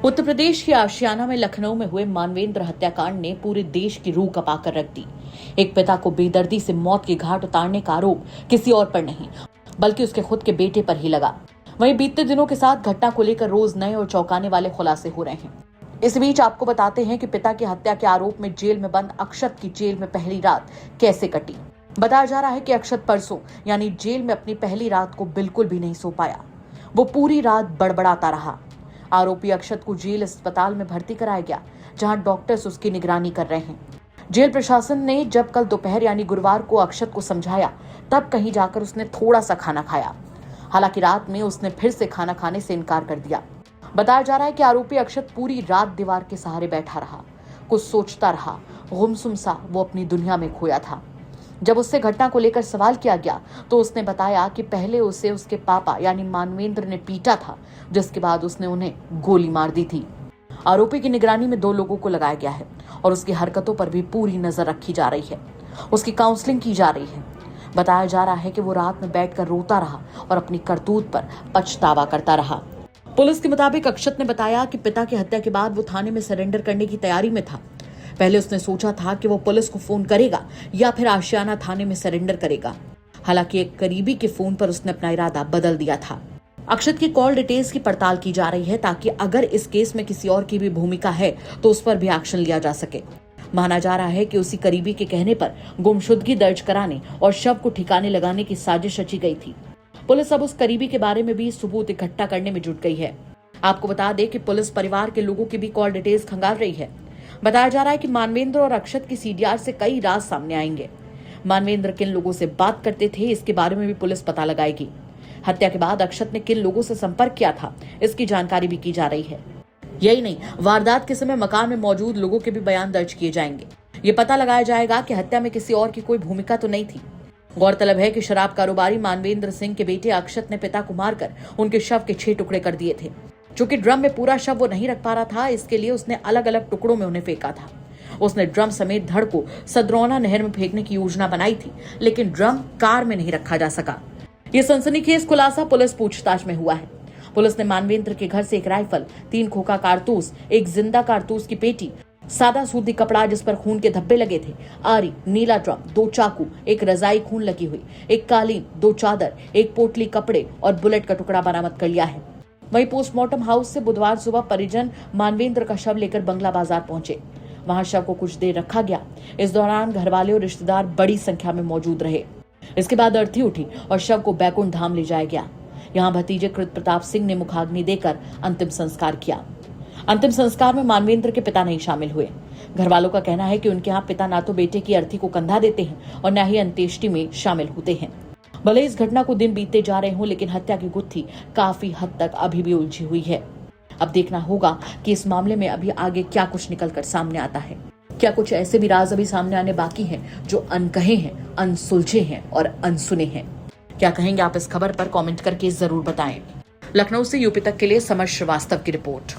उत्तर प्रदेश के आशियाना में लखनऊ में हुए मानवेंद्र हत्याकांड ने पूरे देश की रूह कपाकर रख दी। एक पिता को बेदर्दी से मौत के घाट उतारने का आरोप किसी और पर नहीं बल्कि उसके खुद के बेटे पर ही लगा। वहीं बीते दिनों के साथ घटना को लेकर रोज नए और चौंकाने वाले खुलासे हो रहे हैं। इस बीच आपको बताते हैं कि पिता की हत्या के आरोप में जेल में बंद अक्षत की जेल में पहली रात कैसे कटी। बताया जा रहा है कि अक्षत परसों यानी जेल में अपनी पहली रात को बिल्कुल भी नहीं सो पाया। वो पूरी रात बड़बड़ाता रहा। आरोपी अक्षत को जेल अस्पताल में भर्ती कराया गया, जहां डॉक्टर्स उसकी निगरानी कर रहे हैं। जेल प्रशासन ने जब कल दोपहर यानी गुरुवार को अक्षत को समझाया, तब कहीं जाकर उसने थोड़ा सा खाना खाया। हालांकि रात में उसने फिर से खाना खाने से इनकार कर दिया। बताया जा रहा है कि आरोपी अक्षत पूरी रात दीवार के सहारे बैठा रहा, कुछ सोचता रहा। गुमसुम सा वो अपनी दुनिया में खोया था। जब उससे घटना को लेकर सवाल किया गया तो उसने बताया कि पहले उसे उसके पापा यानी मानवेंद्र ने पीटा था, जिसके बाद उसने उन्हें गोली मार दी थी। आरोपी की निगरानी में 2 लोगों को लगाया गया है और उसकी हरकतों पर भी पूरी नजर रखी जा रही है। उसकी काउंसलिंग की जा रही है। बताया जा रहा है कि वो रात में बैठकर रोता रहा और अपनी करतूत पर पछतावा करता रहा। पुलिस के मुताबिक अक्षत ने बताया कि पिता की हत्या के बाद वो थाने में सरेंडर करने की तैयारी में था। पहले उसने सोचा था कि वो पुलिस को फोन करेगा या फिर आशियाना थाने में सरेंडर करेगा। हालांकि एक करीबी के फोन पर उसने अपना इरादा बदल दिया था। अक्षत की कॉल डिटेल्स की पड़ताल की जा रही है ताकि अगर इस केस में किसी और की भी भूमिका है तो उस पर भी एक्शन लिया जा सके। माना जा रहा है कि उसी करीबी के कहने पर गुमशुदगी दर्ज कराने और शव को ठिकाने लगाने की साजिश रची गई थी। पुलिस अब उस करीबी के बारे में भी सबूत इकट्ठा करने में जुट गई है। आपको बता दें कि पुलिस परिवार के लोगों की भी कॉल डिटेल्स खंगाल रही है। बताया जा रहा है कि मानवेंद्र और अक्षत की सीडीआर से कई राज सामने आएंगे। मानवेंद्र किन लोगों से बात करते थे, इसके बारे में भी पुलिस पता लगाएगी। हत्या के बाद अक्षत ने किन लोगों से संपर्क किया था, इसकी जानकारी भी की जा रही है। यही नहीं, वारदात के समय मकान में मौजूद लोगों के भी बयान दर्ज किए जाएंगे। ये पता लगाया जाएगा कि हत्या में किसी और की कोई भूमिका तो नहीं थी। गौरतलब है कि शराब कारोबारी मानवेंद्र सिंह के बेटे अक्षत ने पिता को मारकर उनके शव के 6 टुकड़े कर दिए थे। चूंकि ड्रम में पूरा शव वो नहीं रख पा रहा था, इसके लिए उसने अलग अलग टुकड़ों में उन्हें फेंका था। उसने ड्रम समेत धड़ को सदरौना नहर में फेंकने की योजना बनाई थी, लेकिन ड्रम कार में नहीं रखा जा सका। ये सनसनीखेज खुलासा पुलिस पूछताछ में हुआ है। पुलिस ने मानवेंद्र के घर से एक राइफल, 3 खोखा कारतूस, एक जिंदा कारतूस की पेटी, सादा सूती कपड़ा जिस पर खून के धब्बे लगे थे, आरी, नीला ड्रम, 2 चाकू, एक रजाई खून लगी हुई, एक कालीन, 2 चादर, एक पोटली कपड़े और बुलेट का टुकड़ा बरामद कर लिया है। वहीं पोस्टमार्टम हाउस से बुधवार सुबह परिजन मानवेंद्र का शव लेकर बंगला बाजार पहुंचे। वहां शव को कुछ देर रखा गया। इस दौरान घरवाले और रिश्तेदार बड़ी संख्या में मौजूद रहे। इसके बाद अर्थी उठी और शव को बैकुंठ धाम ले जाया गया। यहाँ भतीजे कृत प्रताप सिंह ने मुखाग्नि देकर अंतिम संस्कार किया। अंतिम संस्कार में मानवेंद्र के पिता नहीं शामिल हुए। घरवालों का कहना है कि उनके यहाँ पिता ना तो बेटे की अर्थी को कंधा देते हैं और न ही अंत्येष्टि में शामिल होते हैं। भले इस घटना को दिन बीतते जा रहे हों, लेकिन हत्या की गुत्थी काफी हद तक अभी भी उलझी हुई है। अब देखना होगा कि इस मामले में अभी आगे क्या कुछ निकलकर सामने आता है। क्या कुछ ऐसे भी राज अभी सामने आने बाकी हैं जो अनकहे हैं, अनसुलझे हैं और अनसुने हैं। क्या कहेंगे आप इस खबर पर? कमेंट करके जरूर बताएं। लखनऊ से यूपी तक के लिए समर श्रीवास्तव की रिपोर्ट।